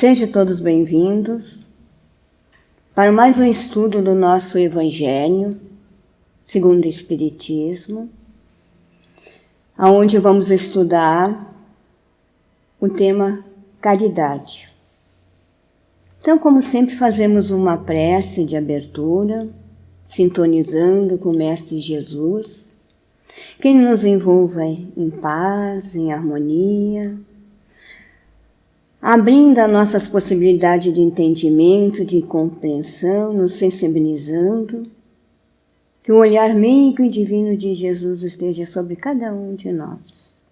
Sejam todos bem-vindos para mais um estudo do nosso Evangelho, segundo o Espiritismo, onde vamos estudar o tema caridade. Então, como sempre, fazemos uma prece de abertura, sintonizando com o Mestre Jesus, que nos envolva em paz, em harmonia, abrindo as nossas possibilidades de entendimento, de compreensão, nos sensibilizando, que o olhar meigo e divino de Jesus esteja sobre cada um de nós.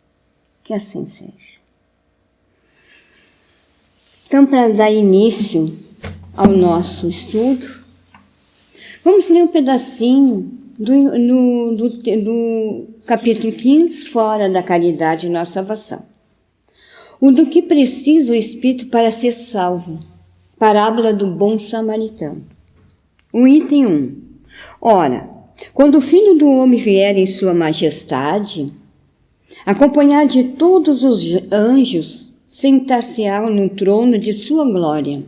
Que assim seja. Então, para dar início ao nosso estudo, vamos ler um pedacinho do capítulo 15, Fora da Caridade e Nossa Salvação. O do que precisa o Espírito para ser salvo. Parábola do bom samaritano. O item 1. Ora, quando o Filho do Homem vier em sua majestade, acompanhado de todos os anjos, sentar-se-á no trono de sua glória,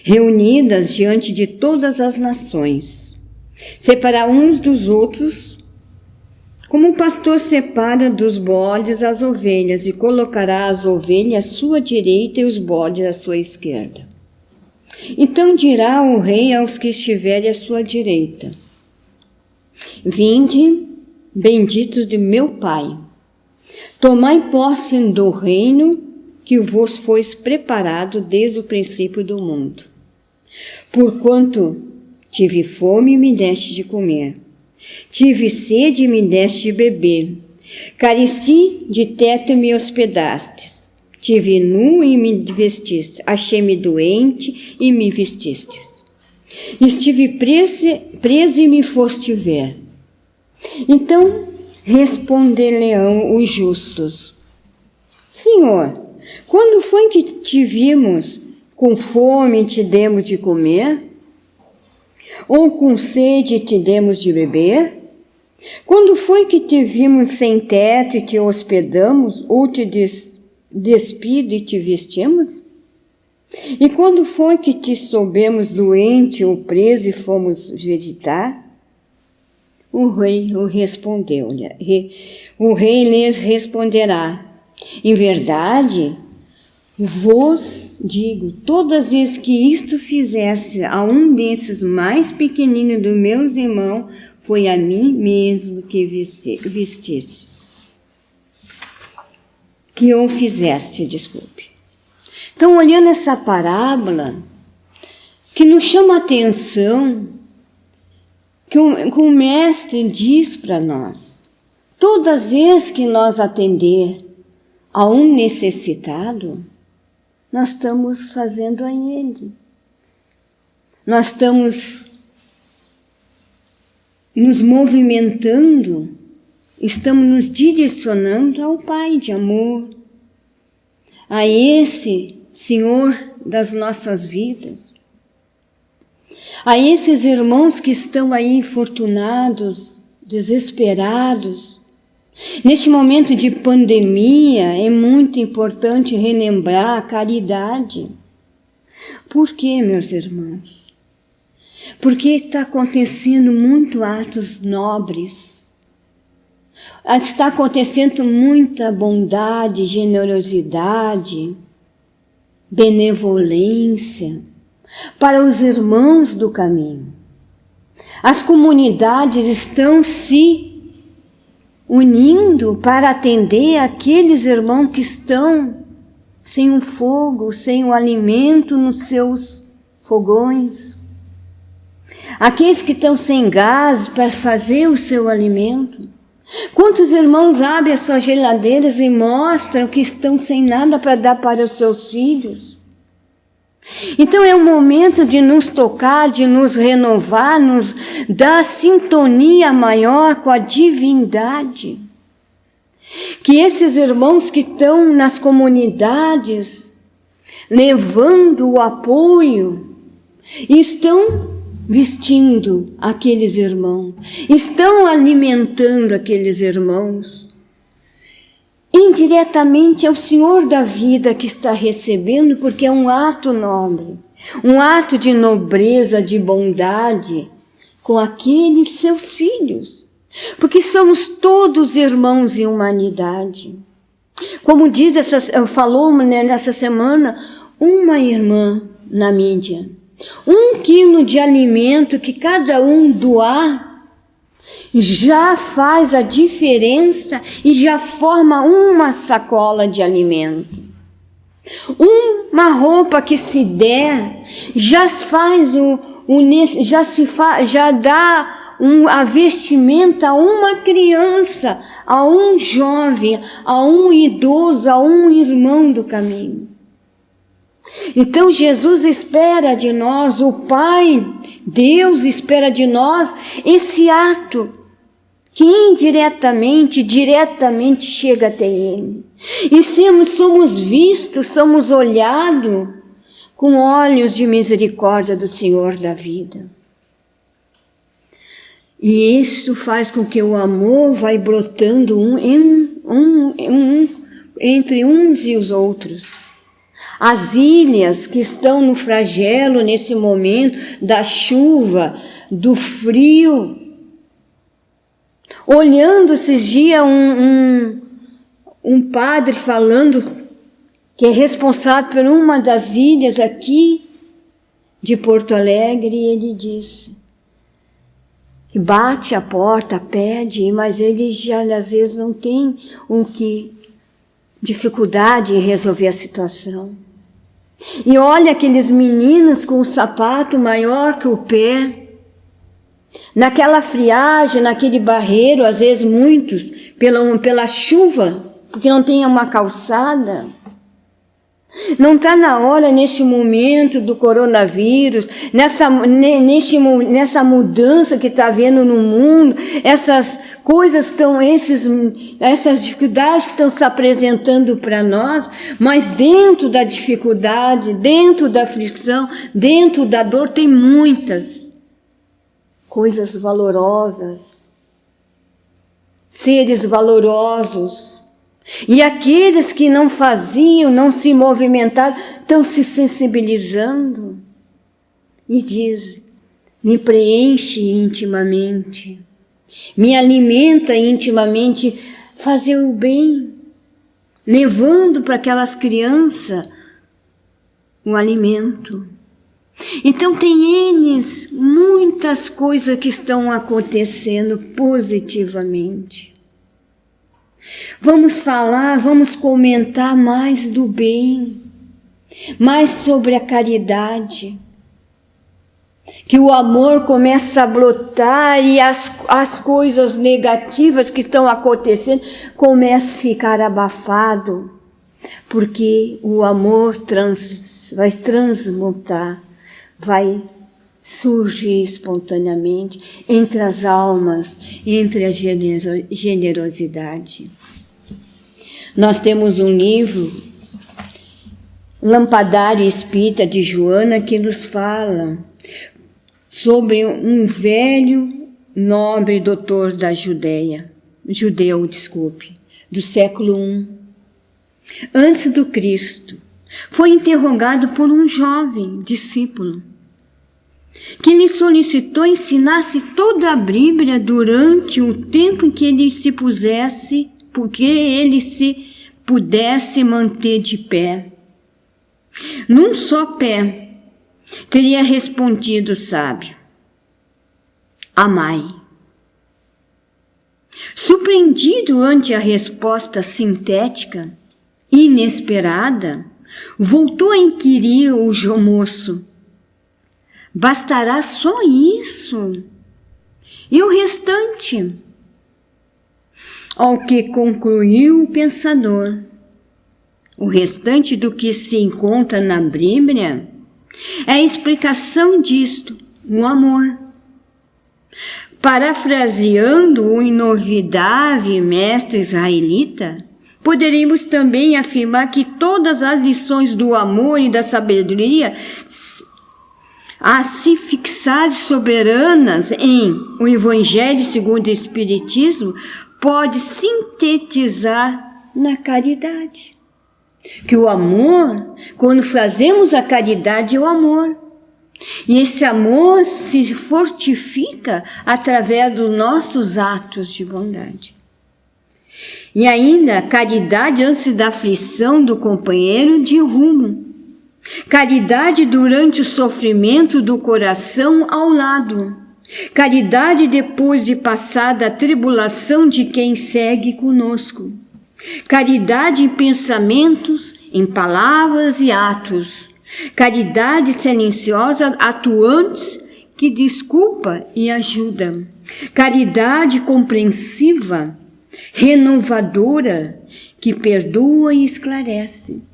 reunidas diante de todas as nações, separar uns dos outros, como o pastor separa dos bodes as ovelhas, e colocará as ovelhas à sua direita e os bodes à sua esquerda. Então dirá o rei aos que estiverem à sua direita: Vinde, benditos de meu Pai, tomai posse do reino que vos foi preparado desde o princípio do mundo. Porquanto tive fome e me deste de comer, tive sede e me deste de beber, careci de teto e me hospedastes, tive nu e me vestistes, achei-me doente e me vestistes, estive preso e me foste ver. Então responder-lhe-ão os justos: Senhor, quando foi que te vimos com fome e te demos de comer? Ou com sede e te demos de beber? Quando foi que te vimos sem teto e te hospedamos? Ou te despido e te vestimos? E quando foi que te soubemos doente ou preso e fomos visitar? O rei lhes responderá: Em verdade, vos digo, todas as vezes que isto fizesse a um desses mais pequeninos dos meus irmãos, foi a mim mesmo que vestistes. Que eu fizeste, desculpe. Então, olhando essa parábola, que nos chama a atenção, que o mestre diz para nós: todas as vezes que nós atender a um necessitado, nós estamos fazendo a Ele. Nós estamos nos movimentando, estamos nos direcionando ao Pai de amor, a esse Senhor das nossas vidas, a esses irmãos que estão aí infortunados, desesperados. Neste momento de pandemia, é muito importante relembrar a caridade. Por quê, meus irmãos? Porque está acontecendo muito atos nobres. Está acontecendo muita bondade, generosidade, benevolência para os irmãos do caminho. As comunidades estão se unindo para atender aqueles irmãos que estão sem o fogo, sem o alimento nos seus fogões. Aqueles que estão sem gás para fazer o seu alimento. Quantos irmãos abrem as suas geladeiras e mostram que estão sem nada para dar para os seus filhos? Então é o momento de nos tocar, de nos renovar, nos dar sintonia maior com a divindade. Que esses irmãos que estão nas comunidades, levando o apoio, estão vestindo aqueles irmãos, estão alimentando aqueles irmãos. indiretamente é o Senhor da vida que está recebendo, porque é um ato nobre, um ato de nobreza, de bondade com aqueles seus filhos, porque somos todos irmãos em humanidade. Como diz, falou nessa semana uma irmã na mídia, 1 quilo de alimento que cada um doar já faz a diferença e já forma uma sacola de alimento. Uma roupa que se der já faz já dá a vestimenta a uma criança, a um jovem, a um idoso, a um irmão do caminho. Então Jesus espera de nós, o Pai, Deus espera de nós esse ato que indiretamente, diretamente chega até Ele. E somos vistos, somos olhados com olhos de misericórdia do Senhor da vida. E isso faz com que o amor vai brotando entre uns e os outros. As ilhas que estão no flagelo nesse momento da chuva, do frio. Olhando esses dias um padre falando que é responsável por uma das ilhas aqui de Porto Alegre, e ele disse que bate a porta, pede, mas ele já às vezes não tem dificuldade em resolver a situação. E olha aqueles meninos com o sapato maior que o pé, naquela friagem, naquele barreiro, às vezes muitos, pela chuva, porque não tem uma calçada. Não está na hora, nesse momento do coronavírus, nessa mudança que está havendo no mundo, essas coisas essas dificuldades que estão se apresentando para nós, mas dentro da dificuldade, dentro da aflição, dentro da dor, tem muitas coisas valorosas, seres valorosos. E aqueles que não faziam, não se movimentaram, estão se sensibilizando. E diz, me preenche intimamente, me alimenta intimamente, fazer o bem, levando para aquelas crianças um alimento. Então tem muitas coisas que estão acontecendo positivamente. Vamos comentar mais do bem, mais sobre a caridade, que o amor começa a brotar e as coisas negativas que estão acontecendo começam a ficar abafado, porque o amor vai transmutar, vai surgir espontaneamente entre as almas, entre a generosidade. Nós temos um livro, Lampadário Espírita de Joana, que nos fala sobre um velho nobre doutor da judeu, do século I, antes do Cristo. Foi interrogado por um jovem discípulo, que lhe solicitou ensinasse toda a Bíblia durante o tempo em que ele se pudesse manter de pé. Num só pé, teria respondido o sábio: amai. Surpreendido ante a resposta sintética, inesperada, voltou a inquirir o moço: bastará só isso? E o restante? Ao que concluiu o pensador: o restante do que se encontra na Bíblia é a explicação disto, o amor. Parafraseando o inovidável mestre israelita, poderíamos também afirmar que todas as lições do amor e da sabedoria a se fixar soberanas em o Evangelho segundo o Espiritismo, pode sintetizar na caridade. Que o amor, quando fazemos a caridade, é o amor. E esse amor se fortifica através dos nossos atos de bondade. E ainda, caridade antes da aflição do companheiro de rumo. Caridade durante o sofrimento do coração ao lado. Caridade depois de passada a tribulação de quem segue conosco. Caridade em pensamentos, em palavras e atos. Caridade silenciosa, atuante, que desculpa e ajuda. Caridade compreensiva, renovadora, que perdoa e esclarece.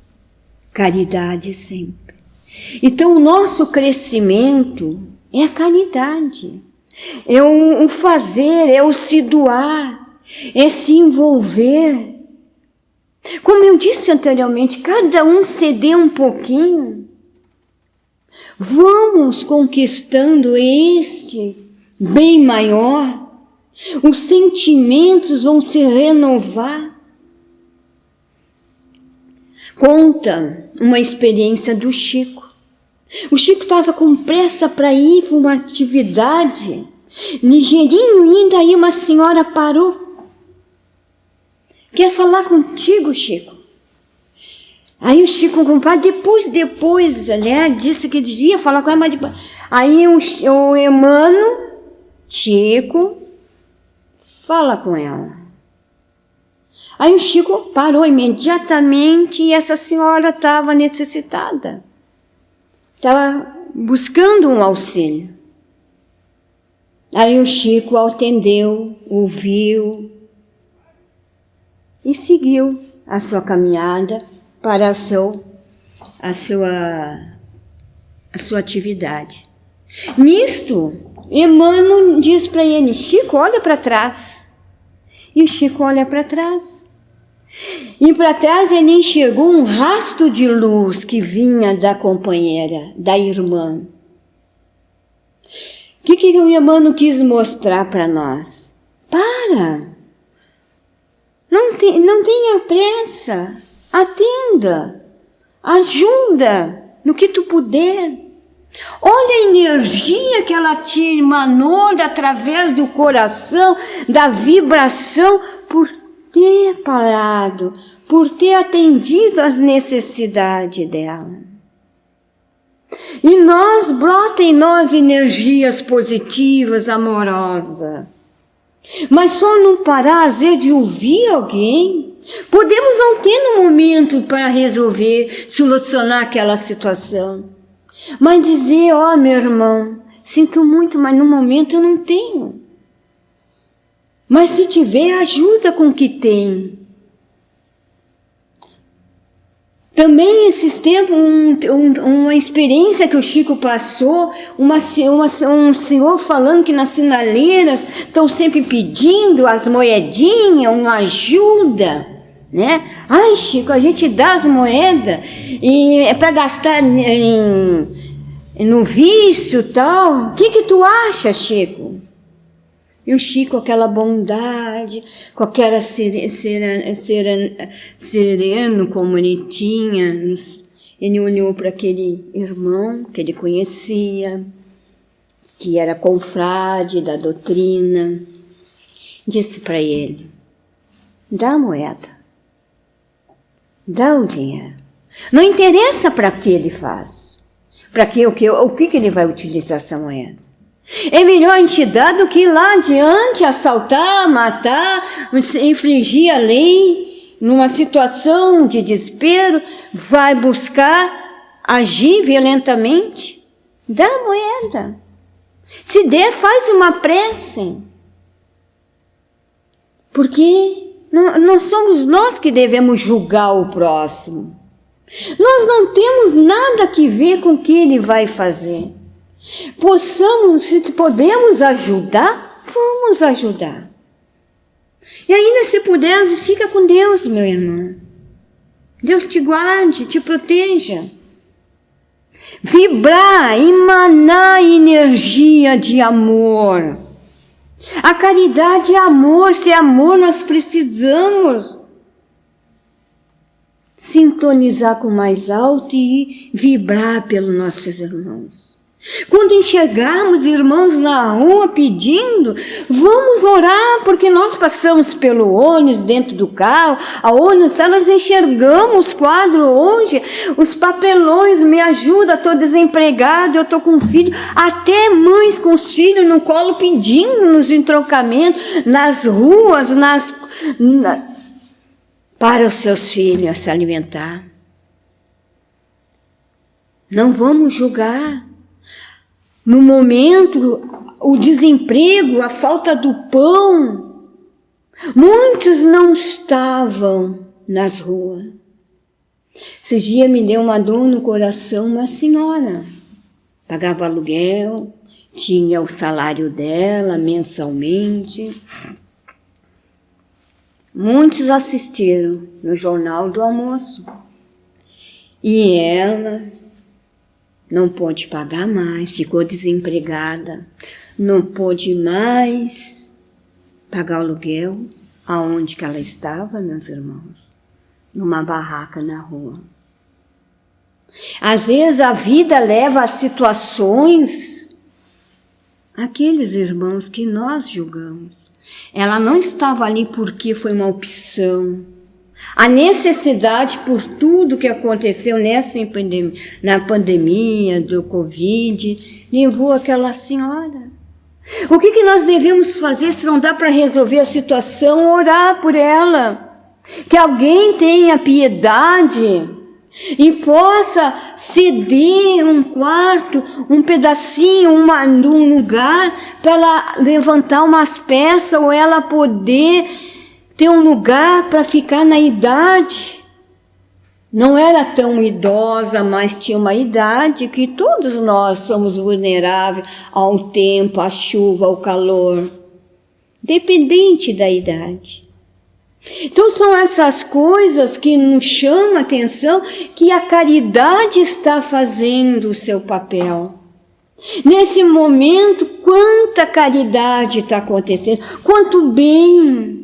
Caridade sempre. Então, o nosso crescimento é a caridade. É o fazer, é o se doar, é se envolver. Como eu disse anteriormente, cada um ceder um pouquinho. Vamos conquistando este bem maior. Os sentimentos vão se renovar. Conta uma experiência do Chico. O Chico estava com pressa para ir para uma atividade. Ligeirinho indo, aí uma senhora parou. Quer falar contigo, Chico? Aí o Chico, compadre, depois, né, disse que ia falar com ela, mas depois. Aí o Emmanuel, Chico, fala com ela. Aí o Chico parou imediatamente e essa senhora estava necessitada. Estava buscando um auxílio. Aí o Chico atendeu, ouviu e seguiu a sua caminhada para a sua atividade. Nisto, Emmanuel diz para ele: Chico, olha para trás. E o Chico olha para trás. E para trás ele enxergou um rastro de luz que vinha da companheira, da irmã. O que o Emmanuel quis mostrar para nós? Para! Não tenha pressa, atenda, ajuda no que tu puder. Olha a energia que ela te emanou através do coração, da vibração, por ter parado, por ter atendido às necessidades dela. E brota em nós energias positivas, amorosas. Mas só não parar, às vezes, de ouvir alguém. Podemos não ter no momento para resolver, solucionar aquela situação. Mas dizer: ó, meu irmão, sinto muito, mas no momento eu não tenho. Mas se tiver, ajuda com o que tem. Também esses tempos, uma experiência que o Chico passou, um senhor falando que nas sinaleiras estão sempre pedindo as moedinhas, uma ajuda, né? Ai, Chico, a gente dá as moedas e é para gastar no vício e tal. O que tu acha, Chico? E o Chico, aquela bondade, com aquela sereno como ele tinha, ele olhou para aquele irmão que ele conhecia, que era confrade da doutrina, disse para ele: dá a moeda, dá o dinheiro. Não interessa para que ele faz, o que ele vai utilizar essa moeda. É melhor a gente dar do que ir lá adiante, assaltar, matar, infringir a lei, numa situação de desespero, vai buscar agir violentamente. Dá a moeda. Se der, faz uma prece. Porque não somos nós que devemos julgar o próximo. Nós não temos nada que ver com o que ele vai fazer. Se podemos ajudar, vamos ajudar. E ainda se puder, fica com Deus, meu irmão. Deus te guarde, te proteja. Vibrar, emanar energia de amor. A caridade é amor, se é amor nós precisamos. sintonizar com o mais alto e vibrar pelos nossos irmãos. Quando enxergarmos irmãos na rua pedindo, vamos orar, porque nós passamos pelo ônibus, dentro do carro, aonde está, nós enxergamos os quadros hoje, os papelões, me ajuda, estou desempregado, eu estou com filho, até mães com os filhos no colo pedindo nos entroncamentos, nas ruas, para os seus filhos se alimentar. Não vamos julgar. No momento, o desemprego, a falta do pão, muitos não estavam nas ruas. Esses dias me deu uma dor no coração, uma senhora, pagava aluguel, tinha o salário dela mensalmente. Muitos assistiram no Jornal do Almoço. E ela não pôde pagar mais, ficou desempregada, não pôde mais pagar o aluguel. Aonde que ela estava, meus irmãos? Numa barraca na rua. Às vezes a vida leva a situações, aqueles irmãos que nós julgamos. Ela não estava ali porque foi uma opção. A necessidade por tudo que aconteceu na pandemia do Covid, levou aquela senhora. O que nós devemos fazer se não dá para resolver a situação? Orar por ela. Que alguém tenha piedade e possa ceder um quarto, um pedacinho, um lugar para ela levantar umas peças ou ela poder ter um lugar para ficar na idade. Não era tão idosa, mas tinha uma idade que todos nós somos vulneráveis ao tempo, à chuva, ao calor, dependente da idade. Então são essas coisas que nos chamam a atenção, que a caridade está fazendo o seu papel. Nesse momento, quanta caridade está acontecendo, quanto bem.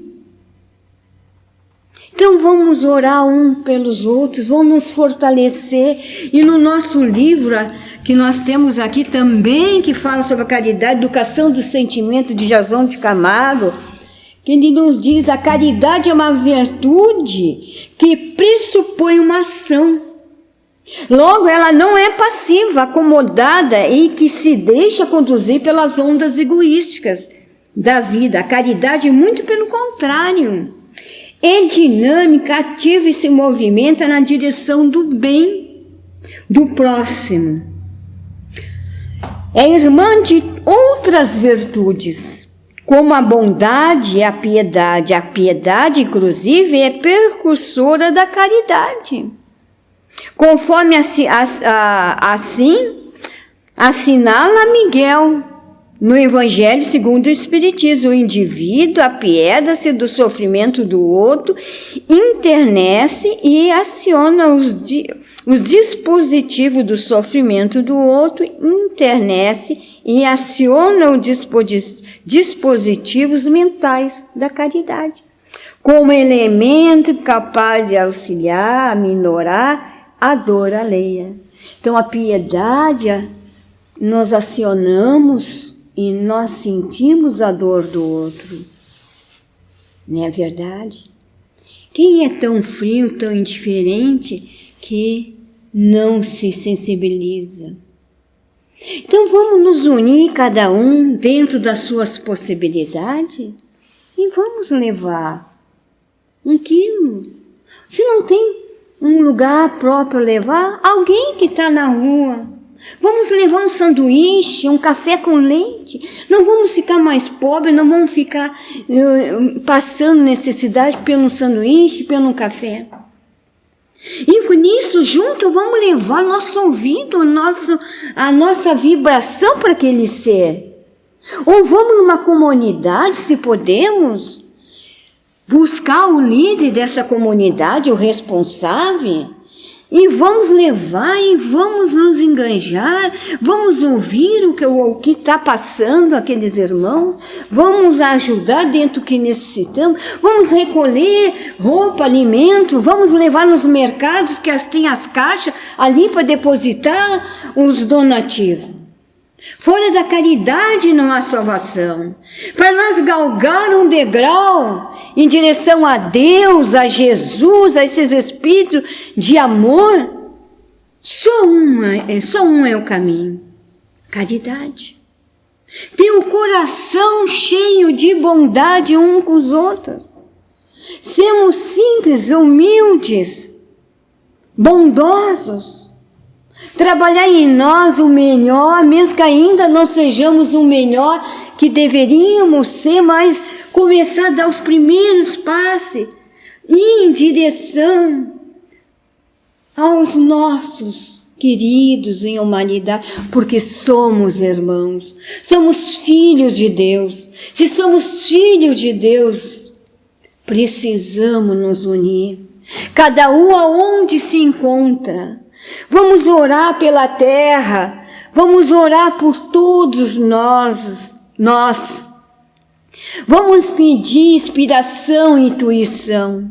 Então vamos orar um pelos outros, vamos nos fortalecer. E no nosso livro que nós temos aqui também, que fala sobre a caridade, educação do sentimento, de Jason de Camargo, que ele nos diz: a caridade é uma virtude que pressupõe uma ação. Logo, ela não é passiva, acomodada e que se deixa conduzir pelas ondas egoísticas da vida. A caridade, muito pelo contrário, é dinâmica, ativa e se movimenta na direção do bem do próximo. É irmã de outras virtudes, como a bondade e a piedade. A piedade, inclusive, é precursora da caridade. Conforme assim assinala Miguel no Evangelho segundo o Espiritismo, o indivíduo apieda-se do sofrimento do outro, internece e aciona os dispositivos do sofrimento do outro, internece e aciona os dispositivos mentais da caridade, como elemento capaz de auxiliar, aminorar a dor alheia. Então a piedade, nós acionamos e nós sentimos a dor do outro. Não é verdade? Quem é tão frio, tão indiferente que não se sensibiliza? Então vamos nos unir, cada um dentro das suas possibilidades, e vamos levar 1 quilo. Se não tem um lugar próprio a levar, alguém que está na rua, vamos levar um sanduíche, um café com leite. Não vamos ficar mais pobres, não vamos ficar passando necessidade pelo sanduíche, pelo café. E com isso, junto, vamos levar nosso ouvido, a nossa vibração para aquele ser. Ou vamos numa comunidade, se podemos, buscar o líder dessa comunidade, o responsável, E vamos levar e vamos nos enganjar, vamos ouvir o que está passando aqueles irmãos, vamos ajudar dentro do que necessitamos, vamos recolher roupa, alimento, vamos levar nos mercados que tem as caixas ali para depositar os donativos. Fora da caridade não há salvação. Para nós galgar um degrau em direção a Deus, a Jesus, a esses espíritos de amor, só um é o caminho: caridade. Ter o coração cheio de bondade um com os outros. Sermos simples, humildes, bondosos. Trabalhar em nós o melhor, mesmo que ainda não sejamos o melhor que deveríamos ser, mas começar a dar os primeiros passos em direção aos nossos queridos em humanidade, porque somos irmãos, somos filhos de Deus. Se somos filhos de Deus, precisamos nos unir, cada um aonde se encontra. Vamos orar pela terra, vamos orar por todos nós. Vamos pedir inspiração e intuição,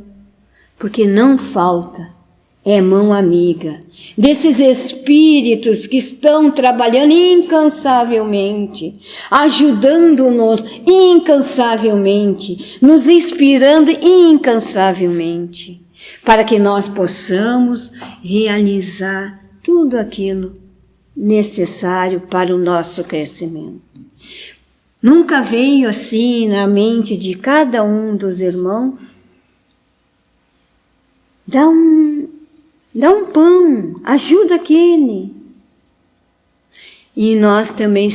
porque não falta, é mão amiga desses espíritos que estão trabalhando incansavelmente, ajudando-nos incansavelmente, nos inspirando incansavelmente, para que nós possamos realizar tudo aquilo necessário para o nosso crescimento. Nunca veio assim na mente de cada um dos irmãos? Dá um pão, ajuda aquele. E nós também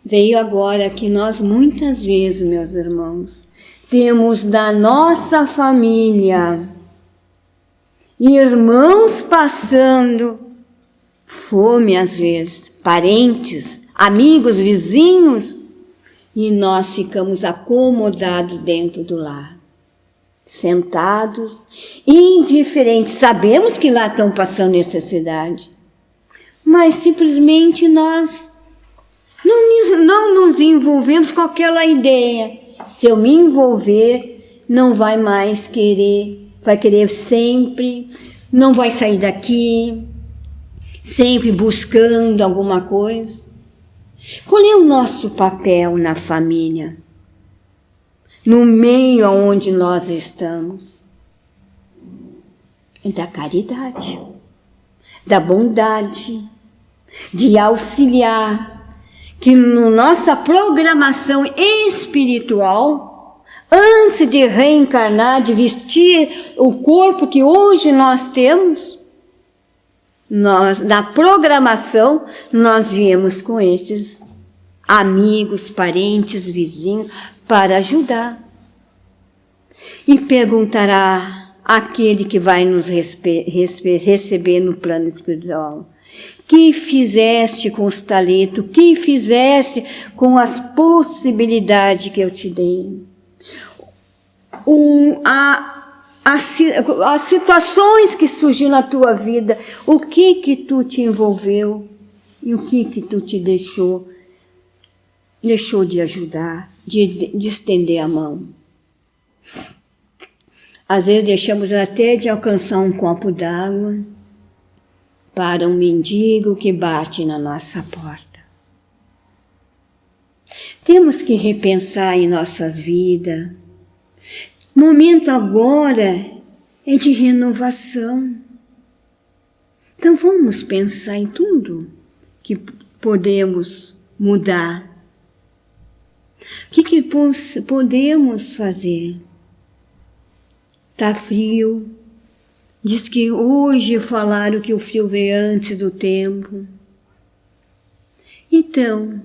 veio agora que nós muitas vezes, meus irmãos, temos da nossa família irmãos passando fome às vezes, parentes, amigos, vizinhos, e nós ficamos acomodados dentro do lar, sentados, indiferentes. Sabemos que lá estão passando necessidade, mas simplesmente nós não nos envolvemos com aquela ideia. Se eu me envolver, não vai mais querer, vai querer sempre, não vai sair daqui, sempre buscando alguma coisa. Qual é o nosso papel na família? No meio onde nós estamos? É da caridade, da bondade, de auxiliar, que na nossa programação espiritual, antes de reencarnar, de vestir o corpo que hoje nós temos, na programação, nós viemos com esses amigos, parentes, vizinhos, para ajudar. E perguntará aquele que vai nos receber no plano espiritual: que fizeste com os talentos, que fizeste com as possibilidades que eu te dei? As situações que surgiram na tua vida, o que tu te envolveu e o que tu te deixou de ajudar, de estender a mão. Às vezes deixamos até de alcançar um copo d'água para um mendigo que bate na nossa porta. Temos que repensar em nossas vidas. O momento agora é de renovação. Então vamos pensar em tudo que podemos mudar. O que podemos fazer? Está frio. Diz que hoje falaram que o frio veio antes do tempo. Então,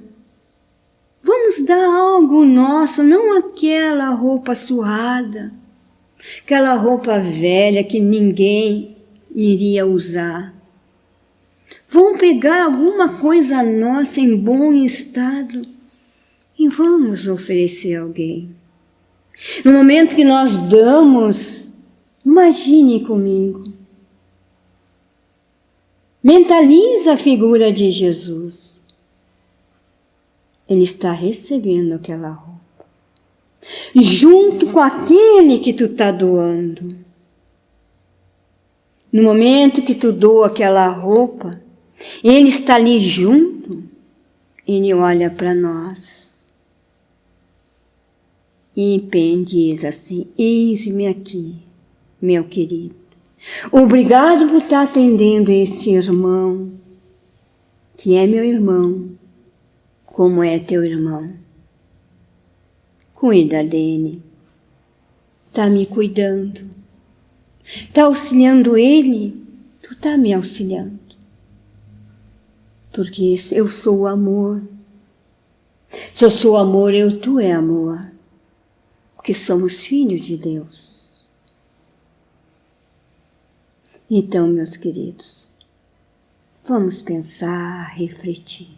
vamos dar algo nosso, não aquela roupa surrada, aquela roupa velha que ninguém iria usar. Vamos pegar alguma coisa nossa em bom estado e vamos oferecer a alguém. No momento que nós damos, imagine comigo, Mentaliza a figura de Jesus. Ele está recebendo aquela roupa, junto com aquele que tu está doando. No momento que tu doa aquela roupa, ele está ali junto, ele olha para nós e diz assim: eis-me aqui, meu querido. Obrigado por estar atendendo esse irmão, que é meu irmão, como é teu irmão. Cuida dele, está me cuidando, está auxiliando ele, tu está me auxiliando. Porque eu sou o amor. Se eu sou amor, tu é amor. Porque somos filhos de Deus. Então, meus queridos, vamos pensar, refletir.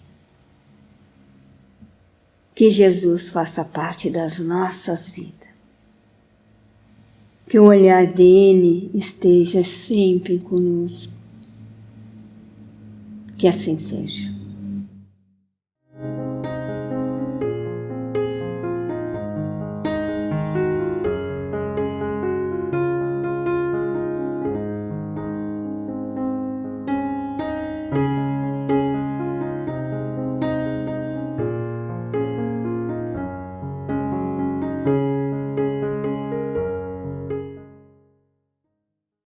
Que Jesus faça parte das nossas vidas. Que o olhar dele esteja sempre conosco. Que assim seja.